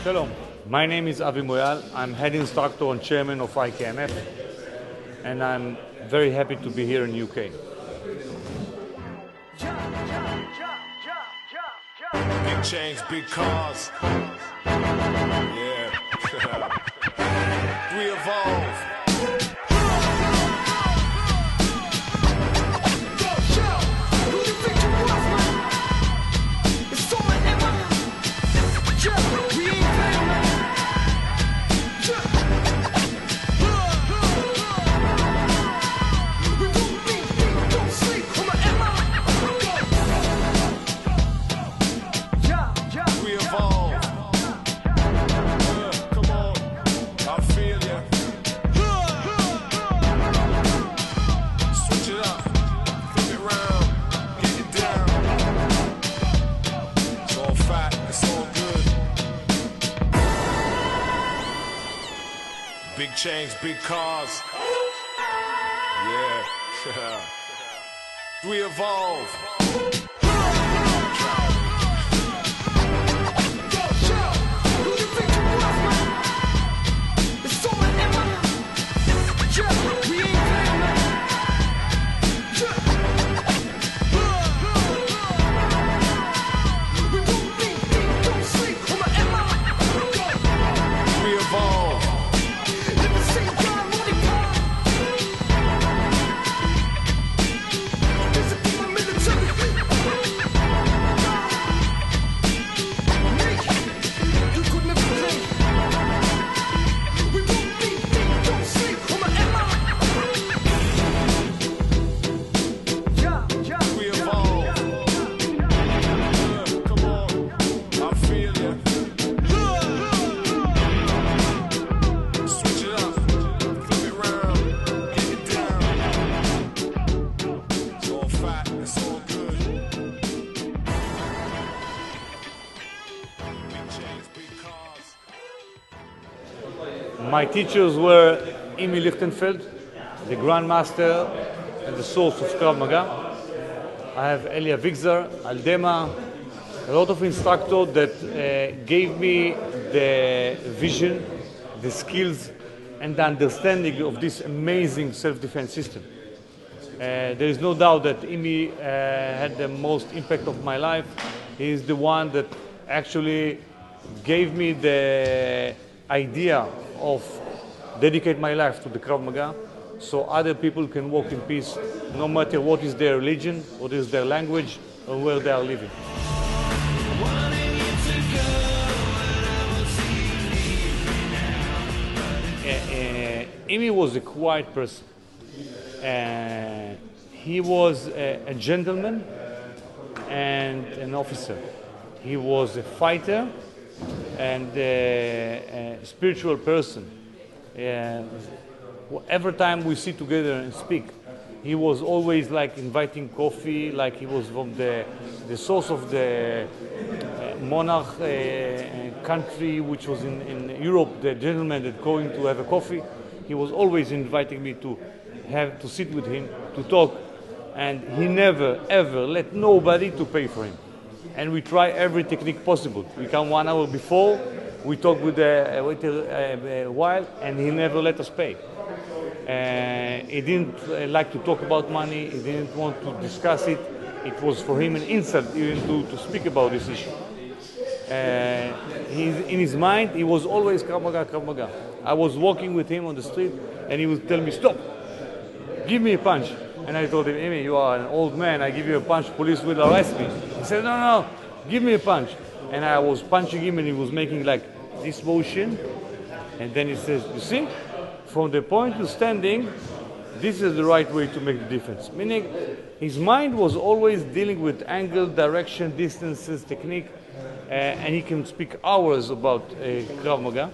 Shalom. My name is Avi Moyal. I'm head instructor and chairman of IKMF, and I'm very happy to be here in UK. Big change, big cars. Yeah. We evolve. Big change, big cars. Yeah. We evolve. My teachers were Imi Lichtenfeld, the Grandmaster and the source of Krav Maga. I have Elia Vigzar, Aldema, a lot of instructors that gave me the vision, the skills, and the understanding of this amazing self-defense system. There is no doubt that Imi had the most impact of my life. He is the one that actually gave me the idea of dedicate my life to the Krav Maga, so other people can walk in peace, no matter what is their religion, what is their language, or where they are living. Imi was a quiet person. He was a gentleman and an officer. He was a fighter and a spiritual person. Every time we sit together and speak, he was always like inviting coffee, like he was from the source of the monarch country, which was in Europe, the gentleman that going to have a coffee. He was always inviting me to sit with him, to talk, and he never ever let nobody to pay for him. And we try every technique possible. We come 1 hour before, we talk with the waiter a while, and he never let us pay. He didn't like to talk about money, he didn't want to discuss it. It was for him an insult even to speak about this issue. In his mind, he was always Krav Maga, Krav Maga. I was walking with him on the street, and he would tell me, "Stop, give me a punch." And I told him, "Amy, you are an old man, I give you a punch, police will arrest me." He said, no, give me a punch. And I was punching him and he was making like this motion. And then he says, "You see, from the point you're standing, this is the right way to make the difference." Meaning, his mind was always dealing with angle, direction, distances, technique, and he can speak hours about Krav Maga.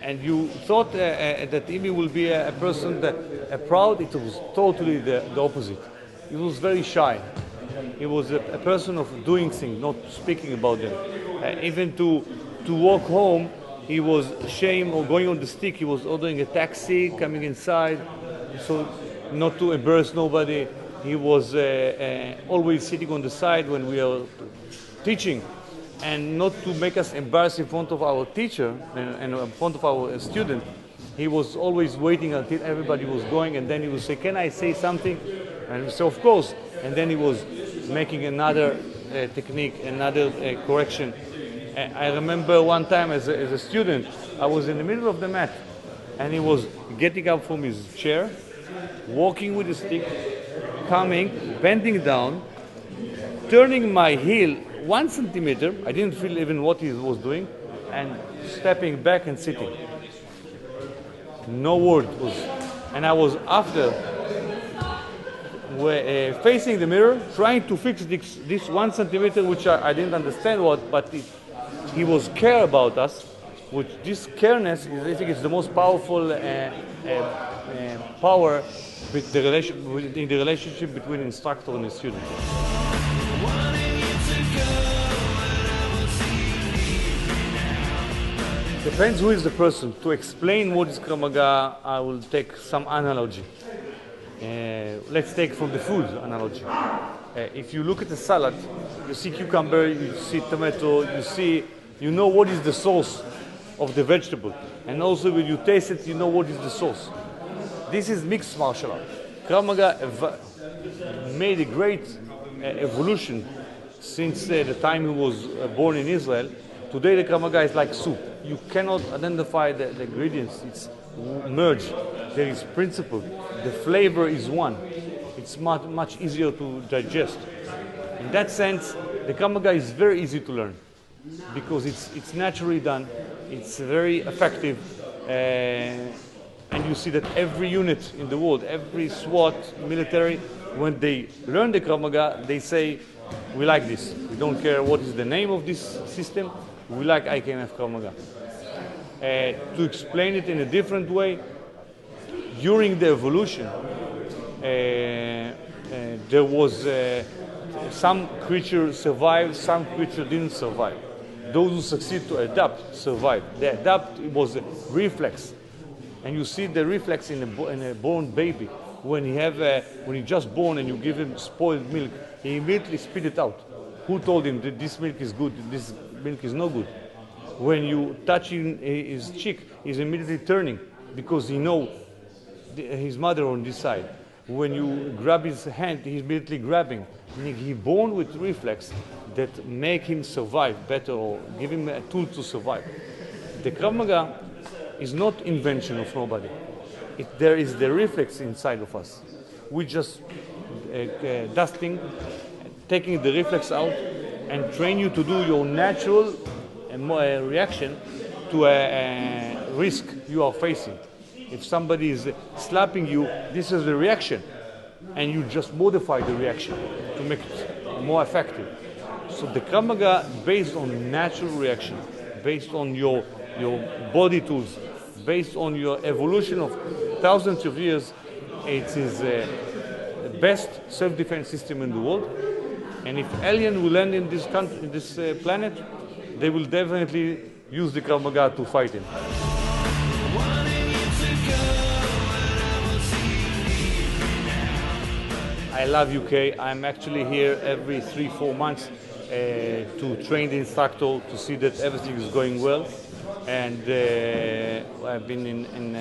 And you thought that Imi will be a person that proud. It was totally the opposite. He was very shy. He was a person of doing things, not speaking about them. Even to walk home, he was ashamed, or going on the stick, he was ordering a taxi, coming inside, so not to embarrass nobody. He was always sitting on the side when we are teaching, and not to make us embarrassed in front of our teacher and in front of our student. He was always waiting until everybody was going, and then he would say, "Can I say something?" And we say, "Of course." And then he was making another technique, another correction. I remember one time as a student, I was in the middle of the mat, and he was getting up from his chair, walking with a stick, coming, bending down, turning my heel 1 centimeter, I didn't feel even what he was doing, and stepping back and sitting. No word was, and I was after facing the mirror, trying to fix this 1 centimeter, which I didn't understand but he was care about us. Which this careness, I think, is the most powerful power with in the relationship between instructor and student. Depends who is the person. To explain what is Krav Maga, I will take some analogy. Let's take from the food analogy. If you look at a salad, you see cucumber, you see tomato, you know what is the sauce of the vegetable. And also when you taste it, you know what is the sauce. This is mixed martial art. Krav Maga made a great evolution since the time he was born in Israel. Today the Krav Maga is like soup. You cannot identify the ingredients. It's merged. There is principle. The flavor is one. It's much easier to digest. In that sense, the Krav Maga is very easy to learn because it's naturally done. It's very effective. And you see that every unit in the world, every SWAT military, when they learn the Krav Maga, they say, "We like this. We don't care what is the name of this system. We like IKMF Krav Maga." To explain it in a different way, during the evolution, there was some creature survived, some creature didn't survive. Those who succeed to adapt survive. The adapt was a reflex, and you see the reflex in a born baby. When he just born and you give him spoiled milk, he immediately spit it out. Who told him that this milk is good, this milk is no good? When you touch his cheek, he's immediately turning because he knows his mother on this side. When you grab his hand, he's immediately grabbing. He's born with reflex that make him survive better or give him a tool to survive. The Krav Maga is not invention of nobody. There is the reflex inside of us. We just dusting, taking the reflex out, and train you to do your natural reaction to a risk you are facing. If somebody is slapping you, this is the reaction, and you just modify the reaction to make it more effective. So the Krav Maga based on natural reaction, based on your body tools, based on your evolution of thousands of years. It is the best self-defense system in the world. And if aliens will land in this country, in this planet, they will definitely use the Krav Maga to fight him. I love UK. I'm actually here every 3-4 months to train the instructor to see that everything is going well. And I've been in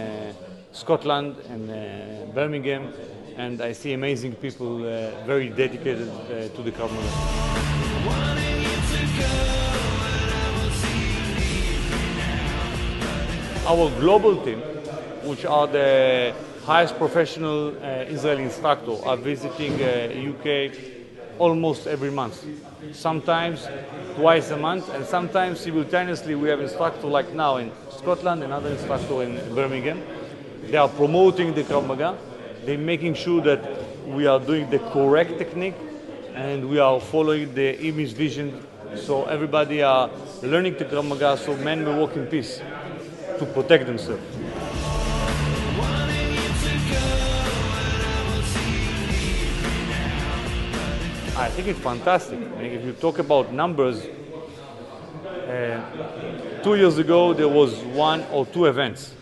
Scotland and Birmingham, and I see amazing people very dedicated to the Krav Maga. Our global team, which are the highest professional Israeli instructors, are visiting UK almost every month. Sometimes twice a month, and sometimes simultaneously we have instructors like now in Scotland, another instructor in Birmingham. They are promoting the Krav Maga. They're making sure that we are doing the correct technique and we are following the image vision. So everybody are learning the Krav Maga so men will walk in peace to protect themselves. I think it's fantastic. I mean, if you talk about numbers, 2 years ago there was 1 or 2 events.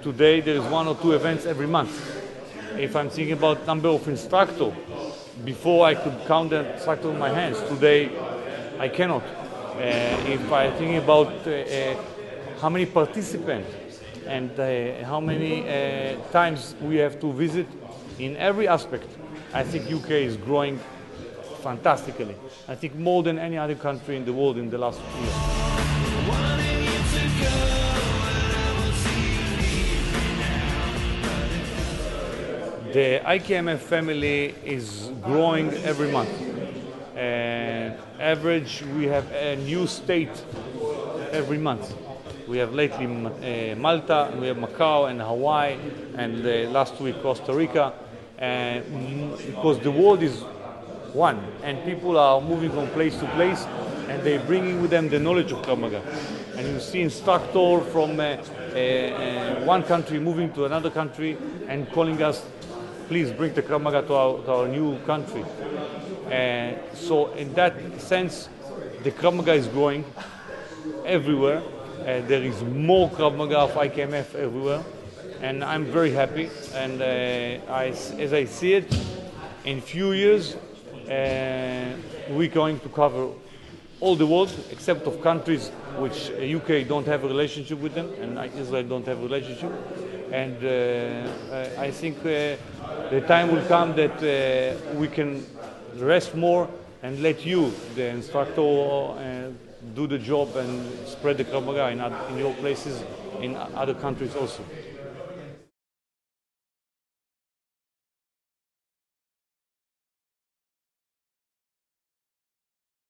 Today there is 1 or 2 events every month. If I'm thinking about number of instructors, before I could count the instructors in my hands. Today I cannot. If I think about how many participants and how many times we have to visit in every aspect, I think UK is growing fantastically. I think more than any other country in the world in the last year. The IKMF family is growing every month. Average, we have a new state every month. We have lately Malta, we have Macau and Hawaii, and last week Costa Rica. Because the world is one, and people are moving from place to place, and they're bringing with them the knowledge of Krav Maga. And you see instructor from one country moving to another country and calling us, please bring the Krav Maga to our new country. So in that sense, the Krav Maga is growing everywhere. There is more Krav Maga of IKMF everywhere, and I'm very happy. And as I see it, in few years, we're going to cover all the world, except of countries which UK don't have a relationship with them, and Israel don't have a relationship. And I think the time will come that we can rest more and let you, the instructor, do the job and spread the Krav Maga in your places, in other countries also.